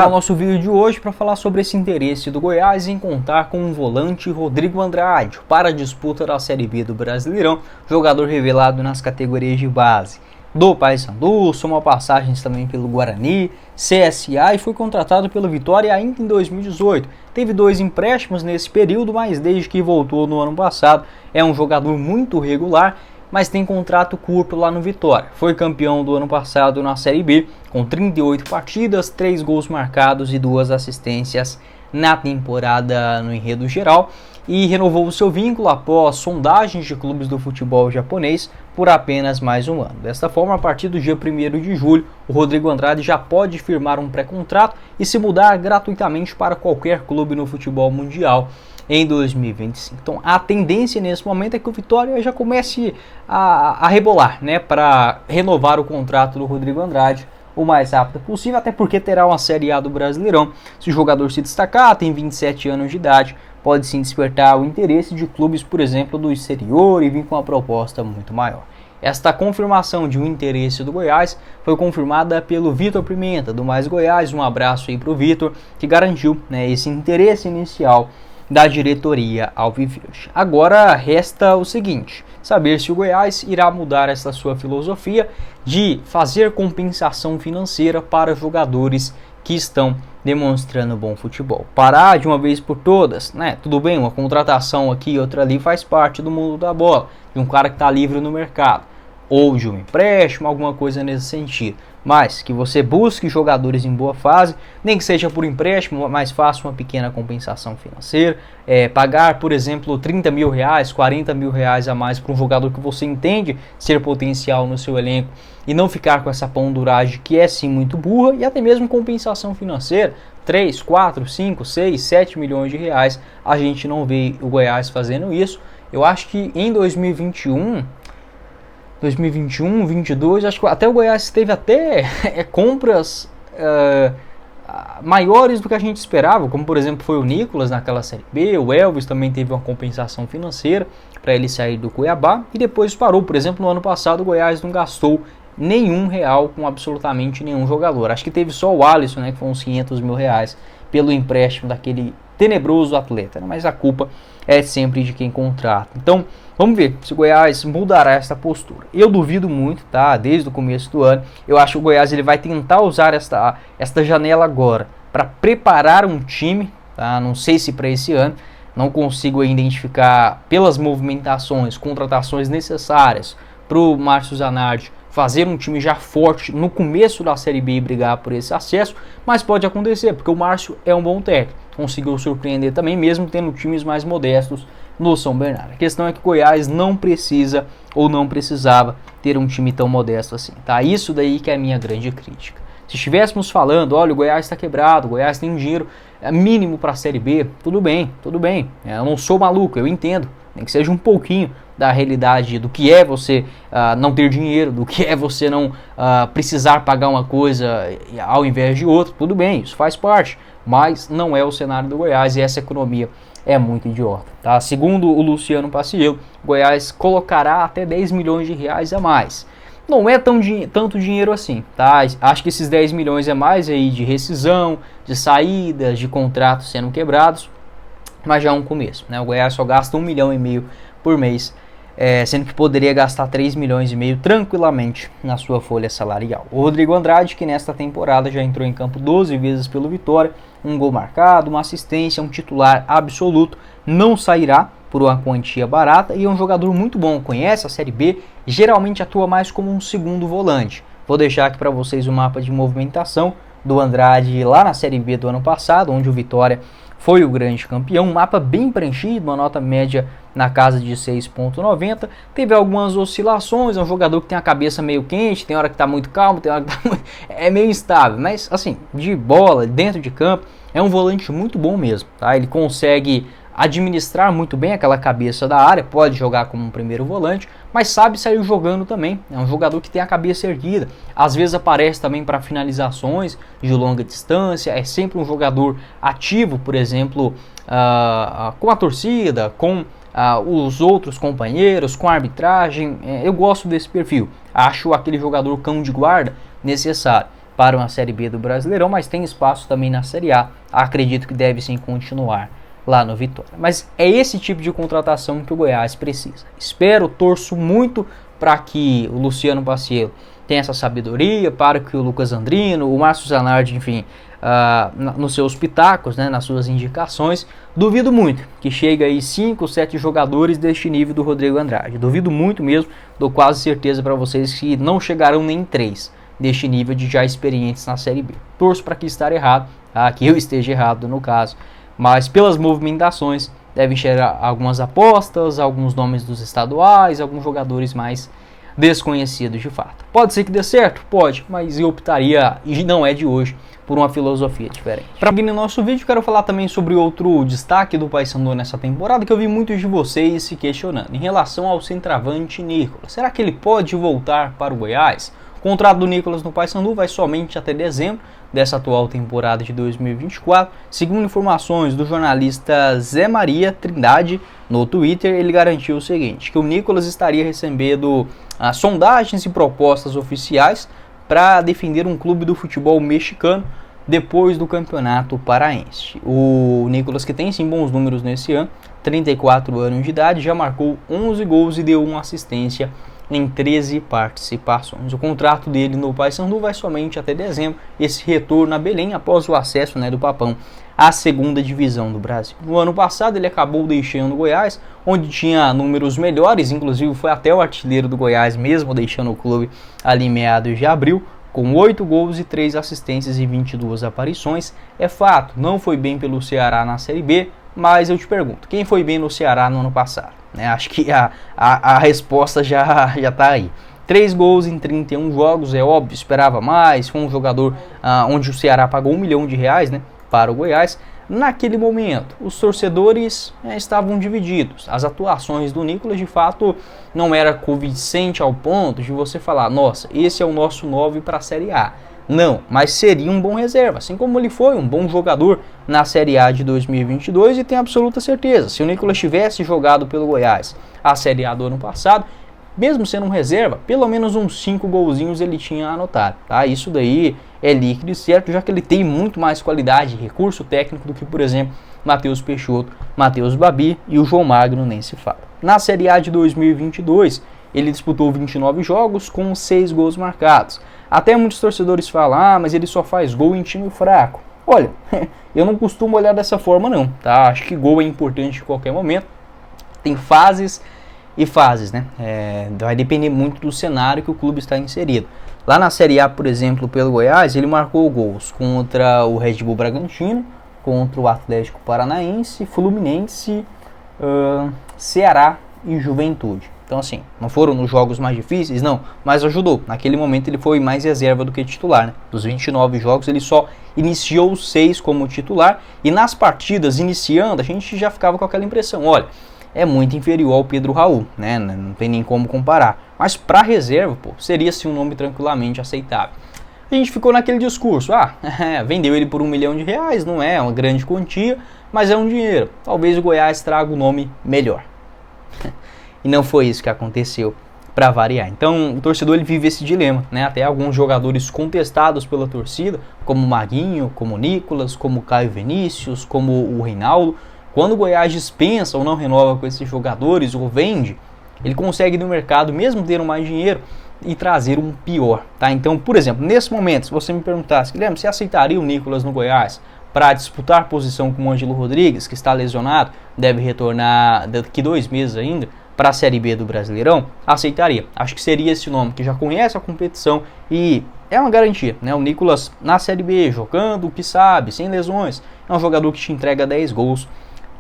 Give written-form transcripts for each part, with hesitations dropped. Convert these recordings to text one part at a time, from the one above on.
O nosso vídeo de hoje para falar sobre esse interesse do Goiás em contar com um volante, Rodrigo Andrade, para a disputa da Série B do Brasileirão, jogador revelado nas categorias de base do Paysandu, somou passagens também pelo Guarani, CSA e foi contratado pelo Vitória ainda em 2018. Teve 2 empréstimos nesse período, mas desde que voltou no ano passado é um jogador muito regular, mas tem contrato curto lá no Vitória. Foi campeão do ano passado na Série B, com 38 partidas, 3 gols marcados e 2 assistências na temporada no enredo geral, e renovou o seu vínculo após sondagens de clubes do futebol japonês por apenas mais um ano. Desta forma, a partir do dia 1º de julho, o Rodrigo Andrade já pode firmar um pré-contrato e se mudar gratuitamente para qualquer clube no futebol mundial em 2025. Então a tendência nesse momento é que o Vitória já comece a rebolar, né, para renovar o contrato do Rodrigo Andrade o mais rápido possível, até porque terá uma Série A do Brasileirão. Se o jogador se destacar, tem 27 anos de idade, pode sim despertar o interesse de clubes, por exemplo, do exterior e vir com uma proposta muito maior. Esta confirmação de um interesse do Goiás foi confirmada pelo Vitor Pimenta, do Mais Goiás. Um abraço aí para o Vitor, que garantiu, né, esse interesse inicial da diretoria alviverde. Agora resta o seguinte: saber se o Goiás irá mudar essa sua filosofia de fazer compensação financeira para jogadores que estão demonstrando bom futebol. Parar de uma vez por todas, né? Tudo bem, uma contratação aqui e outra ali faz parte do mundo da bola, de um cara que está livre no mercado, ou de um empréstimo, alguma coisa nesse sentido. Mas que você busque jogadores em boa fase, nem que seja por empréstimo, mas faça uma pequena compensação financeira, pagar, por exemplo, 30 mil reais, 40 mil reais a mais para um jogador que você entende ser potencial no seu elenco, e não ficar com essa ponduragem que é sim muito burra, e até mesmo compensação financeira, 3, 4, 5, 6, 7 milhões de reais, a gente não vê o Goiás fazendo isso. Eu acho que em 2021, 22, acho que até o Goiás teve até compras maiores do que a gente esperava, como por exemplo foi o Nicolas naquela Série B, o Elvis também teve uma compensação financeira para ele sair do Cuiabá e depois parou. Por exemplo, no ano passado o Goiás não gastou nenhum real com absolutamente nenhum jogador. Acho que teve só o Alisson, né, que foi uns 500 mil reais pelo empréstimo daquele tenebroso atleta, né? Mas a culpa é sempre de quem contrata. Então vamos ver se o Goiás mudará essa postura. Eu duvido muito, tá? Desde o começo do ano, eu acho que o Goiás ele vai tentar usar esta janela agora para preparar um time, tá? Não sei se para esse ano, não consigo identificar pelas movimentações, contratações necessárias para o Márcio Zanardi fazer um time já forte no começo da Série B e brigar por esse acesso, mas pode acontecer, porque o Márcio é um bom técnico, conseguiu surpreender também, mesmo tendo times mais modestos no São Bernardo. A questão é que o Goiás não precisa ou não precisava ter um time tão modesto assim, tá? Isso daí que é a minha grande crítica. Se estivéssemos falando, olha, o Goiás está quebrado, o Goiás tem um dinheiro mínimo para a Série B, tudo bem, eu não sou maluco, eu entendo, nem que seja um pouquinho da realidade do que é você não ter dinheiro, do que é você não precisar pagar uma coisa ao invés de outra, tudo bem, isso faz parte, mas não é o cenário do Goiás e essa economia é muito idiota, tá? Segundo o Luciano Paciello, o Goiás colocará até 10 milhões de reais a mais. Não é tanto dinheiro assim, tá? Acho que esses 10 milhões é mais aí de rescisão, de saídas, de contratos sendo quebrados, mas já é um começo, né? O Goiás só gasta 1,5 milhão por mês, sendo que poderia gastar 3,5 milhões tranquilamente na sua folha salarial. O Rodrigo Andrade, que nesta temporada já entrou em campo 12 vezes pelo Vitória, um gol marcado, uma assistência, um titular absoluto, não sairá por uma quantia barata e é um jogador muito bom, conhece a Série B, geralmente atua mais como um segundo volante. Vou deixar aqui para vocês o mapa de movimentação do Andrade lá na Série B do ano passado, onde o Vitória foi o grande campeão, um mapa bem preenchido, uma nota média na casa de 6,90, teve algumas oscilações, é um jogador que tem a cabeça meio quente, tem hora que está muito calmo, tem hora que é meio instável, mas assim, de bola, dentro de campo, é um volante muito bom mesmo, tá? Ele consegue administrar muito bem aquela cabeça da área, pode jogar como um primeiro volante, mas sabe sair jogando também, é um jogador que tem a cabeça erguida, às vezes aparece também para finalizações de longa distância, é sempre um jogador ativo, por exemplo, com a torcida, com os outros companheiros, com a arbitragem. Eu gosto desse perfil, acho aquele jogador cão de guarda necessário. para uma Série B do Brasileirão, mas tem espaço também na Série A. Acredito que deve sim continuar lá no Vitória. Mas é esse tipo de contratação que o Goiás precisa. Espero, torço muito para que o Luciano Pacciello tenha essa sabedoria, para que o Lucas Andrino, o Márcio Zanardi, enfim, nos seus pitacos, né, nas suas indicações. Duvido muito que chegue aí 5, 7 jogadores deste nível do Rodrigo Andrade. Duvido muito mesmo, dou quase certeza para vocês que não chegarão nem 3 deste nível de já experientes na Série B. Torço para que estar errado, que eu esteja errado no caso, mas pelas movimentações devem chegar algumas apostas, alguns nomes dos estaduais, alguns jogadores mais desconhecidos de fato. Pode ser que dê certo? Pode, mas eu optaria, e não é de hoje, por uma filosofia diferente. Para seguir no nosso vídeo, quero falar também sobre outro destaque do Paysandu nessa temporada, que eu vi muitos de vocês se questionando, em relação ao centroavante Nicolas. Será que ele pode voltar para o Goiás? O contrato do Nicolas no Paysandu vai somente até dezembro dessa atual temporada de 2024. Segundo informações do jornalista Zé Maria Trindade no Twitter, ele garantiu o seguinte, que o Nicolas estaria recebendo sondagens e propostas oficiais para defender um clube do futebol mexicano depois do Campeonato Paraense. O Nicolas, que tem sim bons números nesse ano, 34 anos de idade, já marcou 11 gols e deu uma assistência em 13 participações. O contrato dele no Paysandu vai somente até dezembro, esse retorno a Belém após o acesso, do Papão à segunda divisão do Brasil. No ano passado ele acabou deixando o Goiás, onde tinha números melhores, inclusive foi até o artilheiro do Goiás mesmo, deixando o clube ali em meados de abril, com 8 gols e 3 assistências e 22 aparições. É fato, não foi bem pelo Ceará na Série B, mas eu te pergunto, quem foi bem no Ceará no ano passado? Acho que a resposta já está aí. 3 gols em 31 jogos, é óbvio, esperava mais. Foi um jogador onde o Ceará pagou R$1 milhão para o Goiás. Naquele momento, os torcedores estavam divididos. As atuações do Nicolas, de fato, não era convincente ao ponto de você falar, nossa, esse é o nosso 9 para a Série A. Não, mas seria um bom reserva, assim como ele foi um bom jogador na Série A de 2022 e tenho absoluta certeza, se o Nicolas tivesse jogado pelo Goiás a Série A do ano passado, mesmo sendo um reserva, pelo menos uns 5 golzinhos ele tinha anotado, tá? Isso daí é líquido e certo, já que ele tem muito mais qualidade e recurso técnico do que, por exemplo, Matheus Peixoto, Matheus Babi e o João Magno nem se fala. Na Série A de 2022, ele disputou 29 jogos com 6 gols marcados. Até muitos torcedores falam, mas ele só faz gol em time fraco. Olha, eu não costumo olhar dessa forma não, tá? Acho que gol é importante em qualquer momento. Tem fases e fases, né? Vai depender muito do cenário que o clube está inserido. Lá na Série A, por exemplo, pelo Goiás, ele marcou gols contra o Red Bull Bragantino, contra o Atlético Paranaense, Fluminense, Ceará e Juventude. Então assim, não foram nos jogos mais difíceis, não, mas ajudou. Naquele momento ele foi mais reserva do que titular, né? Dos 29 jogos ele só iniciou 6 como titular e nas partidas iniciando a gente já ficava com aquela impressão, olha, é muito inferior ao Pedro Raul, né? Não tem nem como comparar. Mas para reserva, seria sim um nome tranquilamente aceitável. A gente ficou naquele discurso, vendeu ele por R$1 milhão, não é uma grande quantia, mas é um dinheiro. Talvez o Goiás traga um nome melhor. E não foi isso que aconteceu, para variar. Então o torcedor ele vive esse dilema, né? Até alguns jogadores contestados pela torcida, como o Maguinho, como o Nicolas, como o Caio Vinícius, como o Reinaldo. Quando o Goiás dispensa ou não renova com esses jogadores ou vende, ele consegue no mercado, mesmo tendo mais dinheiro, e trazer um pior, tá? Então, por exemplo, nesse momento, se você me perguntasse, Guilherme, você aceitaria o Nicolas no Goiás para disputar posição com o Ângelo Rodrigues, que está lesionado, deve retornar daqui 2 meses ainda, para a Série B do Brasileirão? Aceitaria. Acho que seria esse nome, que já conhece a competição e é uma garantia, né? O Nicolas na Série B, jogando o que sabe, sem lesões, é um jogador que te entrega 10 gols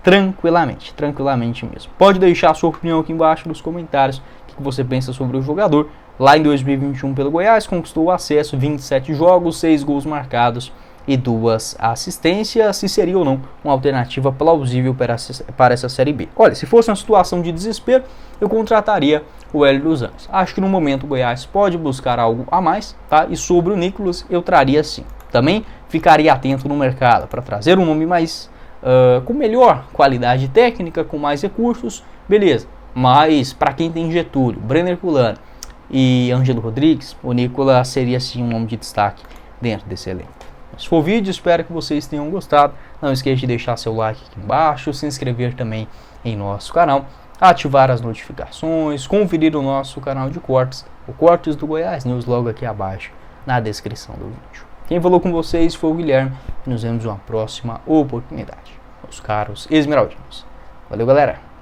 tranquilamente mesmo. Pode deixar a sua opinião aqui embaixo nos comentários, o que você pensa sobre o jogador. Lá em 2021 pelo Goiás, conquistou o acesso, 27 jogos, 6 gols marcados e 2 assistências, se seria ou não uma alternativa plausível para essa Série B. Olha, se fosse uma situação de desespero, eu contrataria o Hélio dos Anjos. Acho que no momento o Goiás pode buscar algo a mais, tá? E sobre o Nicolas, eu traria sim. Também ficaria atento no mercado para trazer um nome mais com melhor qualidade técnica, com mais recursos, beleza. Mas para quem tem Getúlio, Brenner Culano e Ângelo Rodrigues, o Nicolas seria sim um nome de destaque dentro desse elenco. Se for o vídeo, espero que vocês tenham gostado. Não esqueça de deixar seu like aqui embaixo, se inscrever também em nosso canal, ativar as notificações, conferir o nosso canal de cortes, o Cortes do Goiás News, logo aqui abaixo na descrição do vídeo. Quem falou com vocês foi o Guilherme e nos vemos em uma próxima oportunidade, meus caros esmeraldinos. Valeu, galera!